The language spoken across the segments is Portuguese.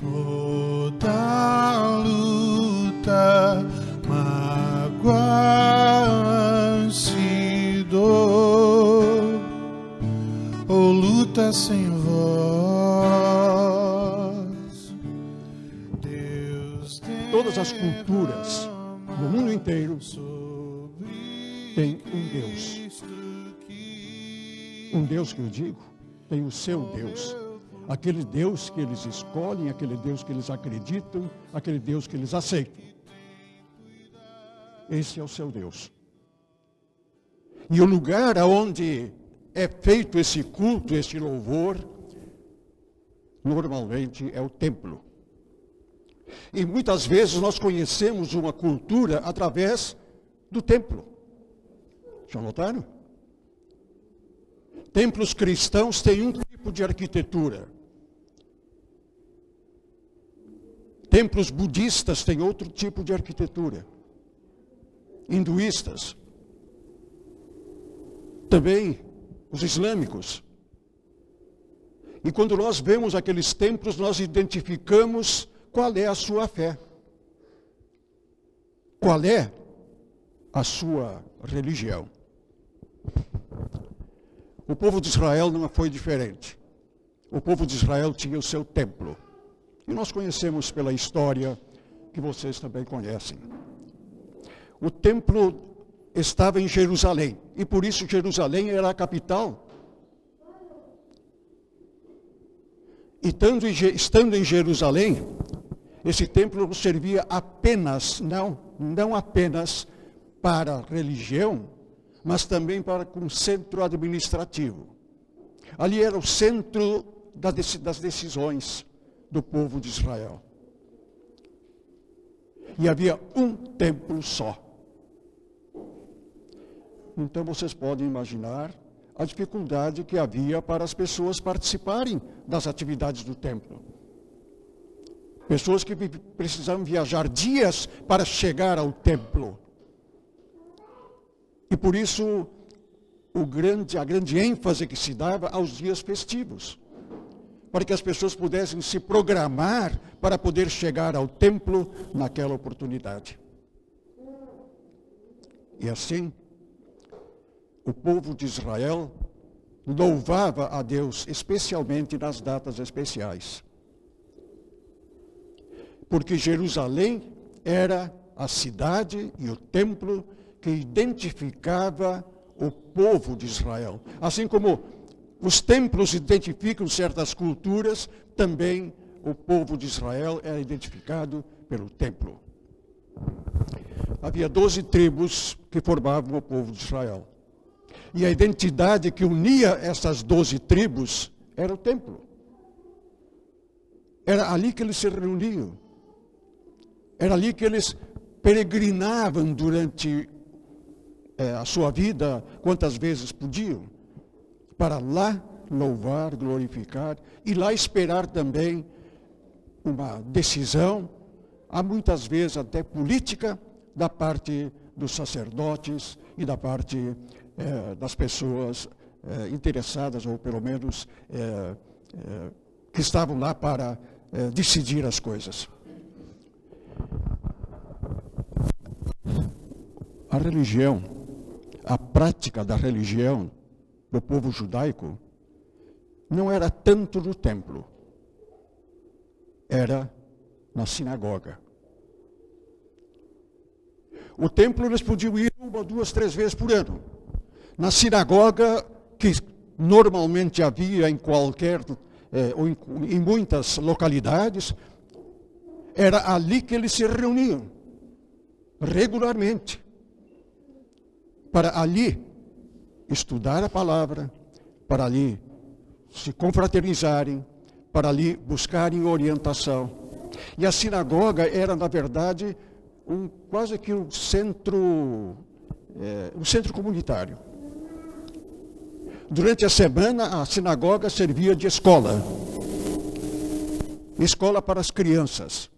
Toda luta, mágoa, dor, ou luta sem voz. Deus tem. Todas as culturas do mundo inteiro têm um Deus. Um Deus que eu digo, tem o seu Deus. Aquele Deus que eles escolhem, aquele Deus que eles acreditam, aquele Deus que eles aceitam. Esse é o seu Deus. E o lugar onde é feito esse culto, esse louvor, normalmente é o templo. E muitas vezes nós conhecemos uma cultura através do templo. Já notaram? Templos cristãos têm um tipo de arquitetura. Templos budistas têm outro tipo de arquitetura. Hinduístas. Também os islâmicos. E quando nós vemos aqueles templos, nós identificamos qual é a sua fé. Qual é a sua religião. O povo de Israel não foi diferente. O povo de Israel tinha o seu templo. E nós conhecemos pela história que vocês também conhecem. O templo estava em Jerusalém. E por isso Jerusalém era a capital. E estando em Jerusalém, esse templo servia apenas, não apenas para religião, mas também para um centro administrativo. Ali era o centro das decisões do povo de Israel. E havia um templo só. Então vocês podem imaginar a dificuldade que havia para as pessoas participarem das atividades do templo. Pessoas que precisavam viajar dias para chegar ao templo. E por isso, a grande ênfase que se dava aos dias festivos. Para que as pessoas pudessem se programar para poder chegar ao templo naquela oportunidade. E assim, o povo de Israel louvava a Deus, especialmente nas datas especiais. Porque Jerusalém era a cidade e o templo que identificava o povo de Israel. Assim como os templos identificam certas culturas, também o povo de Israel era identificado pelo templo. Havia 12 tribos que formavam o povo de Israel. E a identidade que unia essas 12 tribos era o templo. Era ali que eles se reuniam. Era ali que eles peregrinavam durante a sua vida, quantas vezes podiam, para lá louvar, glorificar, e lá esperar também uma decisão, há muitas vezes até política, da parte dos sacerdotes e da parte das pessoas interessadas, ou pelo menos que estavam lá para decidir as coisas. A religião, a prática da religião do povo judaico não era tanto no templo, era na sinagoga. O templo eles podiam ir 1, 2, 3 vezes por ano. Na sinagoga, que normalmente havia em ou em muitas localidades, era ali que eles se reuniam, regularmente, para ali estudar a palavra, para ali se confraternizarem, para ali buscarem orientação. E a sinagoga era, na verdade, quase que um centro comunitário. Durante a semana, a sinagoga servia de escola para as crianças.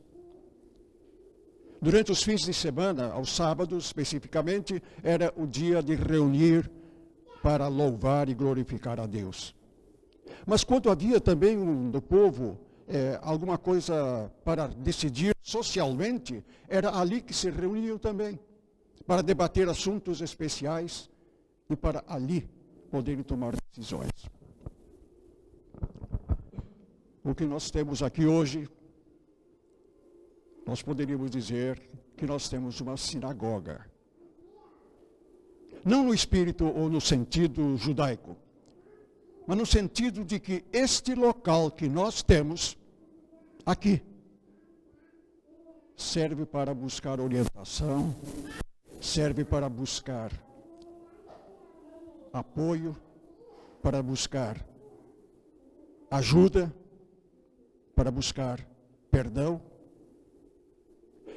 Durante os fins de semana, aos sábados especificamente, era o dia de reunir para louvar e glorificar a Deus. Mas quando havia também no povo alguma coisa para decidir socialmente, era ali que se reuniam também, para debater assuntos especiais e para ali poderem tomar decisões. O que nós temos aqui hoje, nós poderíamos dizer que nós temos uma sinagoga. Não no espírito ou no sentido judaico, mas no sentido de que este local que nós temos aqui serve para buscar orientação, serve para buscar apoio, para buscar ajuda, para buscar perdão.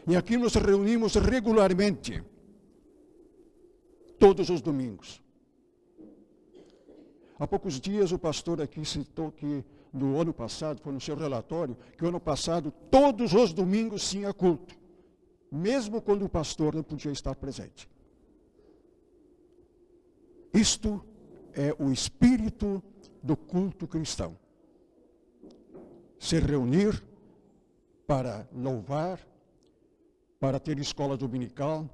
E aqui nos reunimos regularmente, todos os domingos. Há poucos dias o pastor aqui citou que no ano passado, foi no seu relatório, que o ano passado todos os domingos tinha culto, mesmo quando o pastor não podia estar presente. Isto é o espírito do culto cristão. Se reunir para louvar, para ter escola dominical,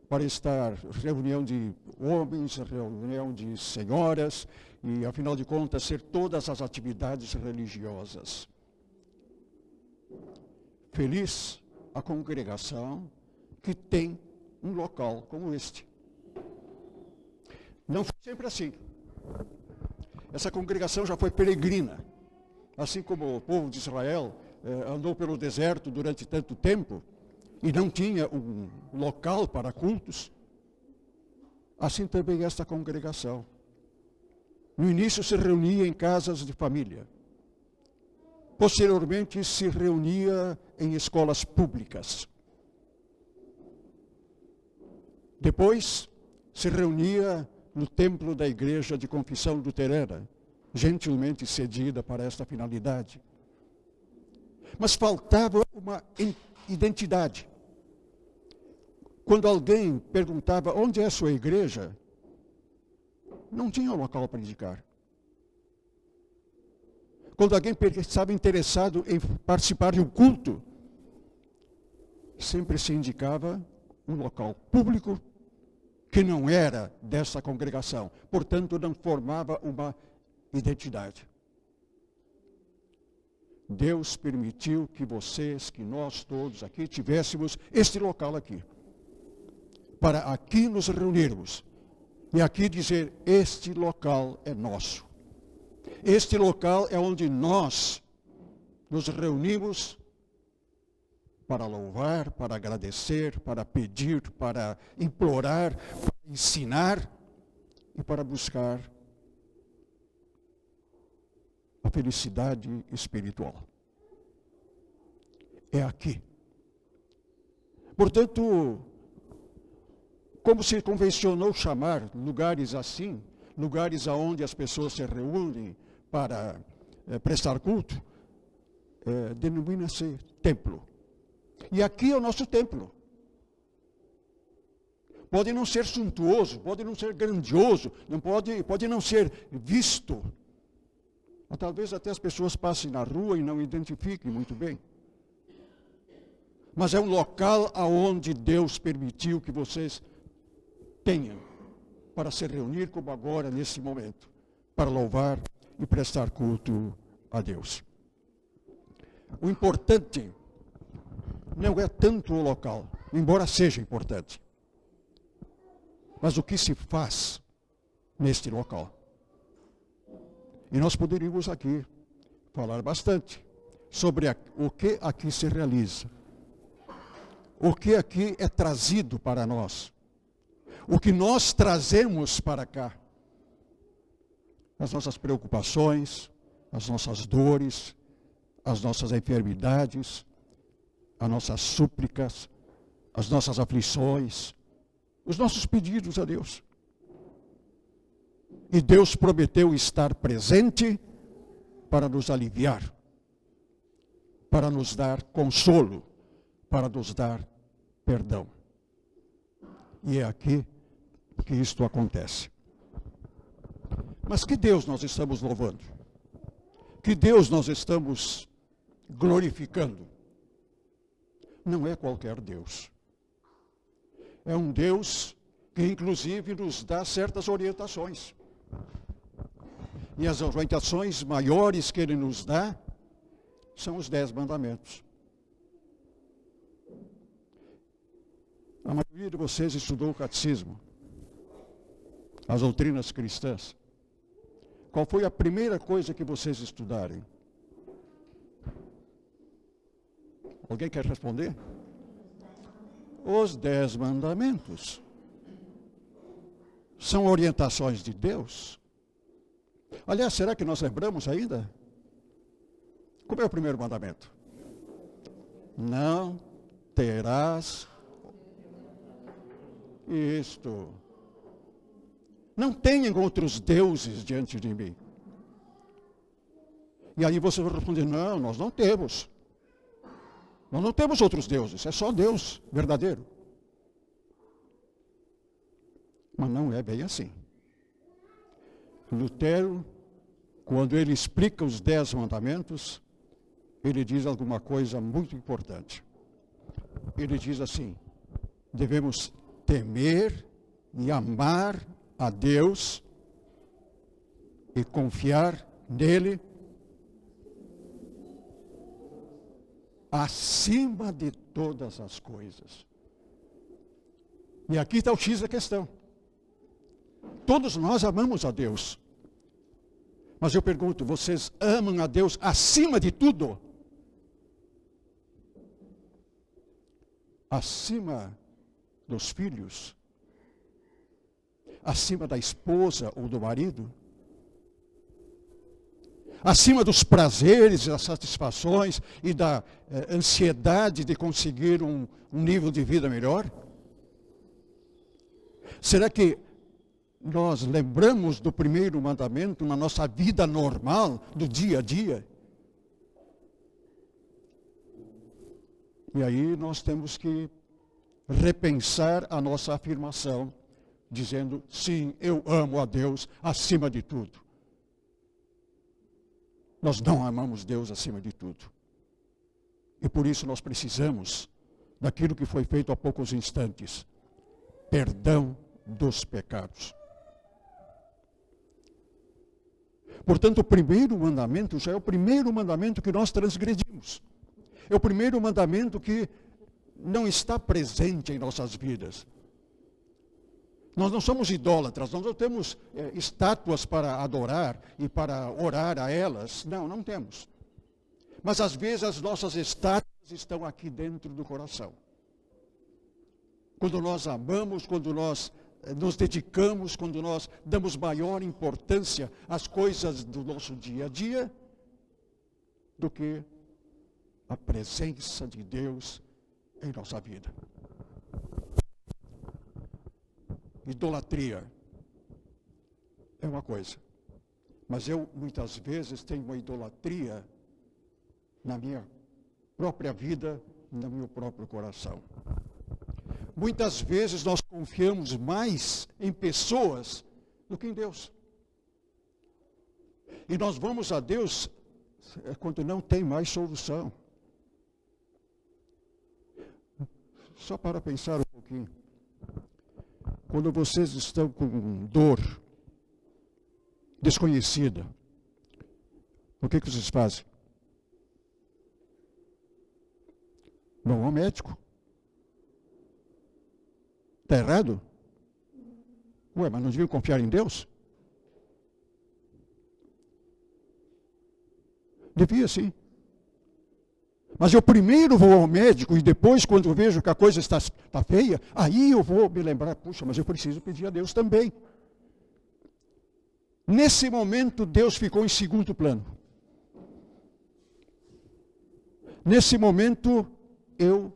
para estar reunião de homens, reunião de senhoras, e afinal de contas ser todas as atividades religiosas. Feliz a congregação que tem um local como este. Não foi sempre assim. Essa congregação já foi peregrina. Assim como o povo de Israel andou pelo deserto durante tanto tempo e não tinha um local para cultos, assim também esta congregação. No início se reunia em casas de família. Posteriormente se reunia em escolas públicas. Depois se reunia no templo da igreja de confissão luterana, gentilmente cedida para esta finalidade. Mas faltava uma identidade. Quando alguém perguntava onde é a sua igreja, não tinha local para indicar. Quando alguém estava interessado em participar de um culto, sempre se indicava um local público que não era dessa congregação, portanto não formava uma identidade. Deus permitiu que vocês, que nós todos aqui tivéssemos este local aqui, para aqui nos reunirmos e aqui dizer: este local é nosso. Este local é onde nós nos reunimos para louvar, para agradecer, para pedir, para implorar, para ensinar e para buscar a felicidade espiritual. É aqui. Portanto, como se convencionou chamar lugares assim, lugares aonde as pessoas se reúnem para prestar culto, denomina-se templo. E aqui é o nosso templo. Pode não ser suntuoso, pode não ser grandioso, pode não ser visto. Talvez até as pessoas passem na rua e não identifiquem muito bem. Mas é um local aonde Deus permitiu que vocês tenham para se reunir como agora, nesse momento, para louvar e prestar culto a Deus. O importante não é tanto o local, embora seja importante, mas o que se faz neste local. E nós poderíamos aqui falar bastante sobre o que aqui se realiza, o que aqui é trazido para nós, o que nós trazemos para cá, as nossas preocupações, as nossas dores, as nossas enfermidades, as nossas súplicas, as nossas aflições, os nossos pedidos a Deus. E Deus prometeu estar presente para nos aliviar, para nos dar consolo, para nos dar perdão. E é aqui que isto acontece. Mas que Deus nós estamos louvando? Que Deus nós estamos glorificando. Não é qualquer Deus. É um Deus que inclusive nos dá certas orientações. E as orientações maiores que Ele nos dá são os 10 mandamentos. A maioria de vocês estudou o catecismo, as doutrinas cristãs. Qual foi a primeira coisa que vocês estudaram? Alguém quer responder? Os 10 mandamentos. São orientações de Deus. Aliás, será que nós lembramos ainda? Como é o primeiro mandamento? Não terás isto. Não tenham outros deuses diante de mim. E aí você vai responder, não, nós não temos. Nós não temos outros deuses, é só Deus verdadeiro. Mas não é bem assim. Lutero, quando ele explica os 10 mandamentos, ele diz alguma coisa muito importante. Ele diz assim, devemos temer e amar a Deus e confiar nele acima de todas as coisas. E aqui está o X da questão. Todos nós amamos a Deus. Mas eu pergunto, vocês amam a Deus acima de tudo? Acima dos filhos? Acima da esposa ou do marido? Acima dos prazeres, das satisfações e da ansiedade de conseguir um nível de vida melhor? Será que nós lembramos do primeiro mandamento na nossa vida normal, do dia a dia? E aí nós temos que repensar a nossa afirmação, dizendo, sim, eu amo a Deus acima de tudo. Nós não amamos Deus acima de tudo. E por isso nós precisamos daquilo que foi feito há poucos instantes. Perdão dos pecados. Portanto, o primeiro mandamento já é o primeiro mandamento que nós transgredimos. É o primeiro mandamento que não está presente em nossas vidas. Nós não somos idólatras, nós não temos estátuas para adorar e para orar a elas. Não, não temos. Mas às vezes as nossas estátuas estão aqui dentro do coração. Quando nós amamos, quando nós nos dedicamos, quando nós damos maior importância às coisas do nosso dia a dia, do que a presença de Deus em nossa vida. Idolatria é uma coisa, mas eu muitas vezes tenho uma idolatria na minha própria vida, no meu próprio coração. Muitas vezes nós confiamos mais em pessoas do que em Deus. E nós vamos a Deus quando não tem mais solução. Só para pensar um pouquinho. Quando vocês estão com dor desconhecida, o que vocês fazem? Vão ao médico. Está errado? Ué, mas não deviam confiar em Deus? Devia sim. Mas eu primeiro vou ao médico e depois, quando eu vejo que a coisa está feia, aí eu vou me lembrar, puxa, mas eu preciso pedir a Deus também. Nesse momento, Deus ficou em segundo plano. Nesse momento, eu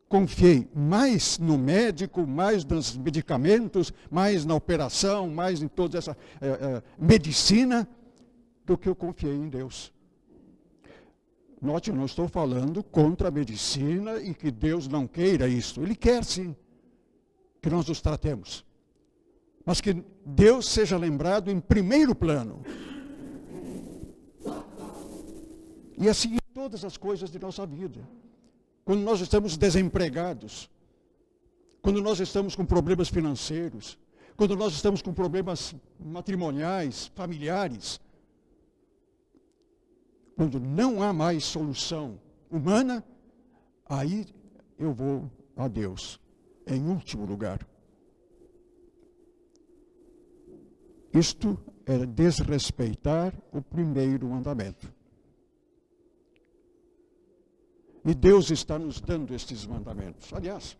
confiei mais no médico, mais nos medicamentos, mais na operação, mais em toda essa medicina, do que eu confiei em Deus. Note, eu não estou falando contra a medicina e que Deus não queira isso. Ele quer sim que nós nos tratemos. Mas que Deus seja lembrado em primeiro plano. E assim todas as coisas de nossa vida. Quando nós estamos desempregados, quando nós estamos com problemas financeiros, quando nós estamos com problemas matrimoniais, familiares, quando não há mais solução humana, aí eu vou a Deus, em último lugar. Isto é desrespeitar o primeiro mandamento. E Deus está nos dando estes mandamentos. Aliás,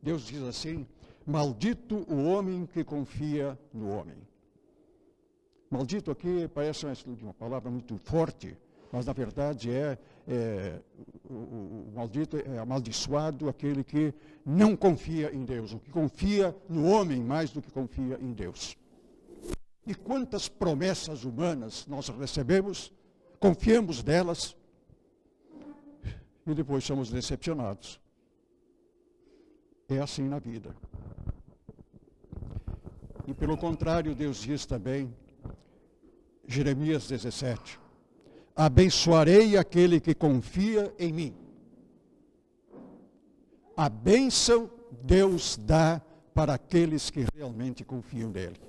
Deus diz assim: maldito o homem que confia no homem. Maldito aqui parece uma palavra muito forte, mas na verdade o maldito é amaldiçoado aquele que não confia em Deus, o que confia no homem mais do que confia em Deus. E quantas promessas humanas nós recebemos, confiamos delas e depois somos decepcionados. É assim na vida. E pelo contrário, Deus diz também, Jeremias 17, abençoarei aquele que confia em mim. A bênção Deus dá para aqueles que realmente confiam nele.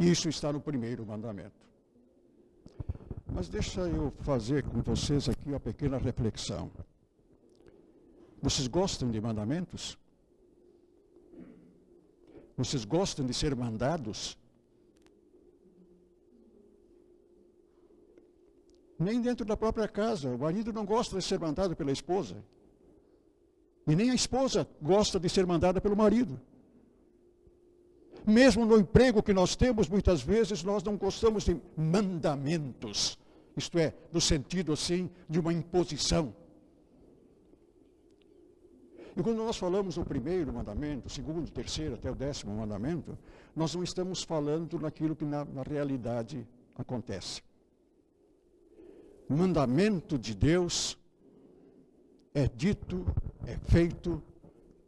Isso está no primeiro mandamento. Mas deixa eu fazer com vocês aqui uma pequena reflexão. Vocês gostam de mandamentos? Vocês gostam de ser mandados? Nem dentro da própria casa. O marido não gosta de ser mandado pela esposa. E nem a esposa gosta de ser mandada pelo marido. Mesmo no emprego que nós temos, muitas vezes nós não gostamos de mandamentos. Isto é, no sentido assim de uma imposição. E quando nós falamos do primeiro mandamento, segundo, terceiro, até o 10º mandamento, nós não estamos falando naquilo que na realidade acontece. O mandamento de Deus é dito, é feito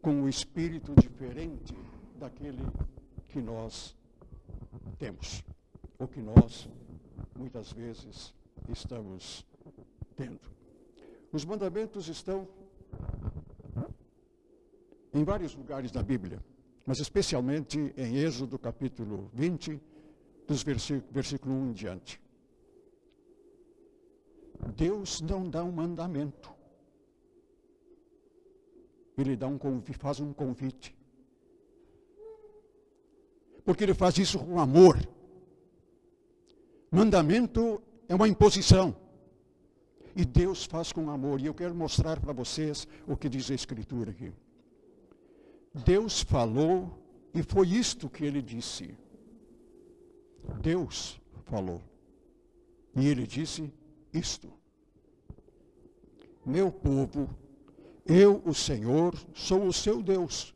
com um espírito diferente daquele que nós temos, ou que nós, muitas vezes, estamos tendo. Os mandamentos estão em vários lugares da Bíblia, mas especialmente em Êxodo capítulo 20, dos versículo 1 em diante. Deus não dá um mandamento. Ele faz um convite. Porque ele faz isso com amor. Mandamento é uma imposição. E Deus faz com amor. E eu quero mostrar para vocês o que diz a Escritura aqui. Deus falou e foi isto que ele disse. Deus falou. E ele disse isto. Meu povo, eu, o Senhor, sou o seu Deus.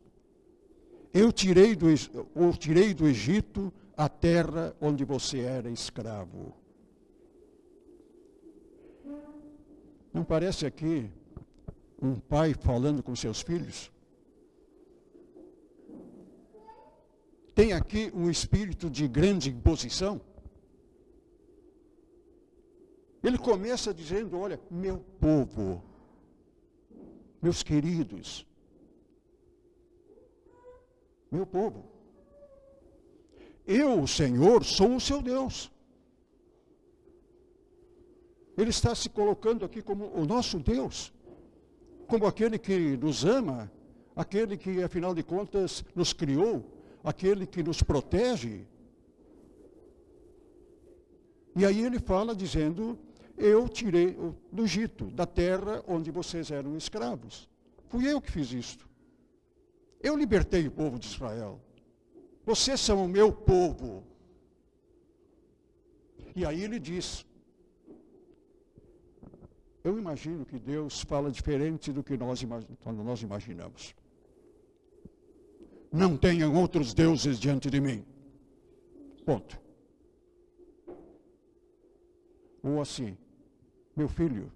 Eu tirei do Egito a terra onde você era escravo. Não parece aqui um pai falando com seus filhos? Tem aqui um espírito de grande imposição? Ele começa dizendo, olha, meu povo, meus queridos, meu povo, eu, o Senhor, sou o seu Deus. Ele está se colocando aqui como o nosso Deus, como aquele que nos ama, aquele que, afinal de contas, nos criou, aquele que nos protege. E aí ele fala dizendo, eu tirei do Egito, da terra onde vocês eram escravos. Fui eu que fiz isto. Eu libertei o povo de Israel. Vocês são o meu povo. E aí ele diz, eu imagino que Deus fala diferente do que quando nós imaginamos. Não tenham outros deuses diante de mim. Ponto. Ou assim, meu filho,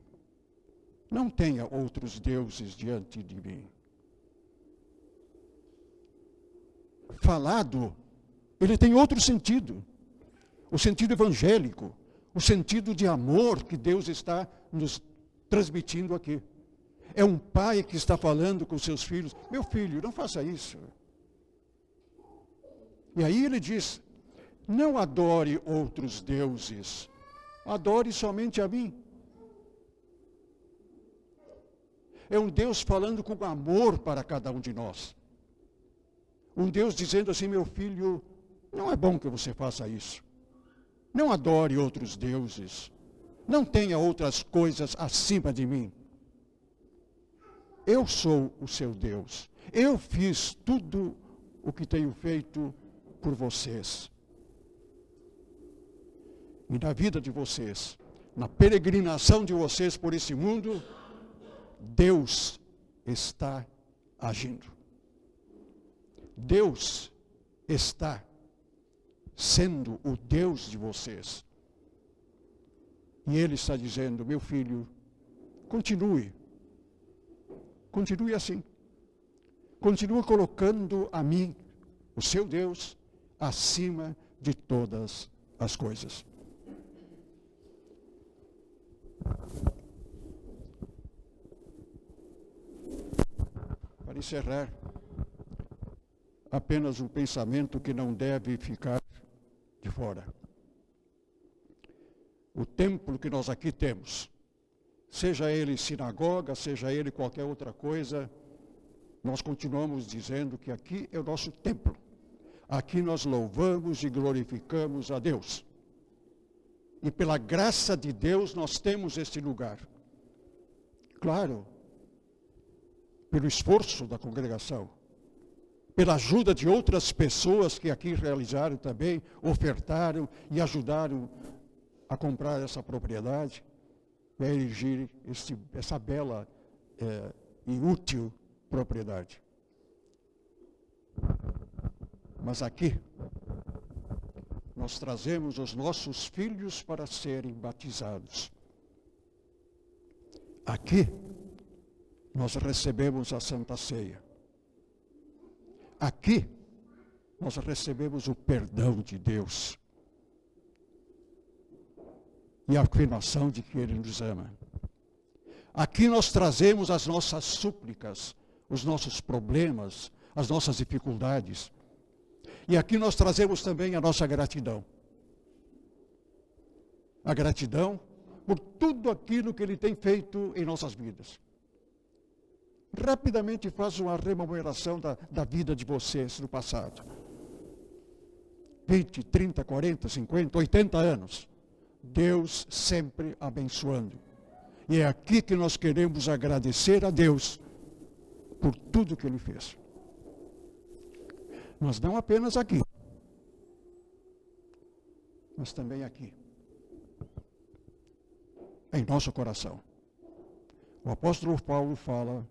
não tenha outros deuses diante de mim. Falado, ele tem outro sentido. O sentido evangélico, o sentido de amor que Deus está nos transmitindo aqui. É um pai que está falando com seus filhos: meu filho, não faça isso. E aí ele diz: não adore outros deuses, adore somente a mim. É um Deus falando com amor para cada um de nós. Um Deus dizendo assim: meu filho, não é bom que você faça isso. Não adore outros deuses. Não tenha outras coisas acima de mim. Eu sou o seu Deus. Eu fiz tudo o que tenho feito por vocês. E na vida de vocês, na peregrinação de vocês por esse mundo, Deus está agindo. Deus está sendo o Deus de vocês. E Ele está dizendo: meu filho, continue assim. Continue colocando a mim, o seu Deus, acima de todas as coisas. Para encerrar, apenas um pensamento que não deve ficar de fora. O templo que nós aqui temos, seja ele sinagoga, seja ele qualquer outra coisa, nós continuamos dizendo que aqui é o nosso templo. Aqui nós louvamos e glorificamos a Deus. E pela graça de Deus nós temos este lugar. Claro, pelo esforço da congregação, pela ajuda de outras pessoas que aqui realizaram também, ofertaram e ajudaram a comprar essa propriedade, e a erigir essa bela e útil propriedade. Mas aqui, nós trazemos os nossos filhos para serem batizados. Aqui, nós recebemos a Santa Ceia. Aqui, nós recebemos o perdão de Deus e a afirmação de que Ele nos ama. Aqui nós trazemos as nossas súplicas, os nossos problemas, as nossas dificuldades. E aqui nós trazemos também a nossa gratidão. A gratidão por tudo aquilo que Ele tem feito em nossas vidas. Rapidamente faço uma rememoração da vida de vocês no passado. 20, 30, 40, 50, 80 anos. Deus sempre abençoando. E é aqui que nós queremos agradecer a Deus por tudo que Ele fez. Mas não apenas aqui, mas também aqui, em nosso coração. O apóstolo Paulo fala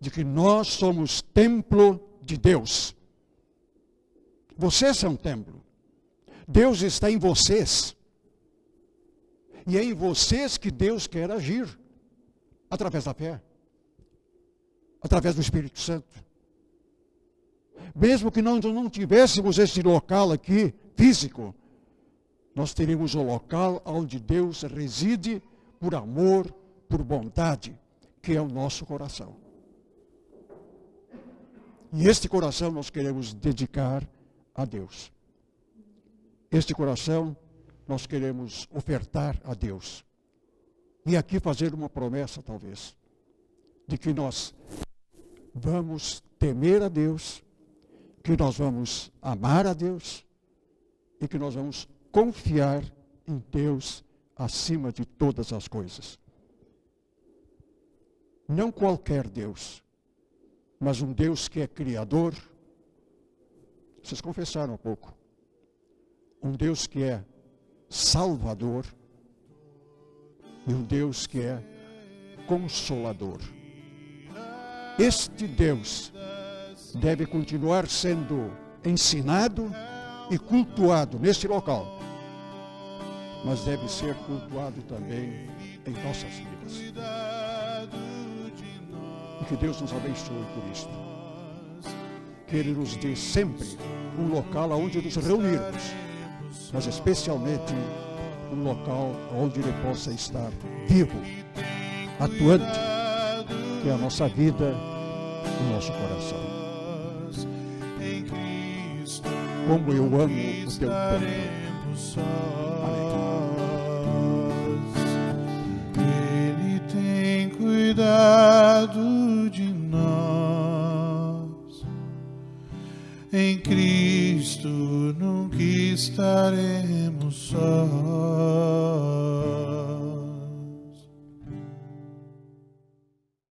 de que nós somos templo de Deus. Vocês são templo. Deus está em vocês. E é em vocês que Deus quer agir, através da fé, através do Espírito Santo. Mesmo que nós não tivéssemos esse local aqui, físico, nós teríamos o local onde Deus reside por amor, por bondade, que é o nosso coração. E este coração nós queremos dedicar a Deus. Este coração nós queremos ofertar a Deus. E aqui fazer uma promessa, talvez, de que nós vamos temer a Deus, que nós vamos amar a Deus e que nós vamos confiar em Deus acima de todas as coisas. Não qualquer Deus, mas um Deus que é criador. Vocês confessaram há pouco. Um Deus que é salvador e um Deus que é consolador. Este Deus deve continuar sendo ensinado e cultuado neste local, mas deve ser cultuado também em nossas vidas. E que Deus nos abençoe por isto. Que Ele nos dê sempre um local onde nos reunirmos, mas especialmente um local onde Ele possa estar vivo, atuante, que é a nossa vida, o nosso coração. Como eu amo o teu povo. Ele tem cuidado de nós. Em Cristo nunca estaremos sós.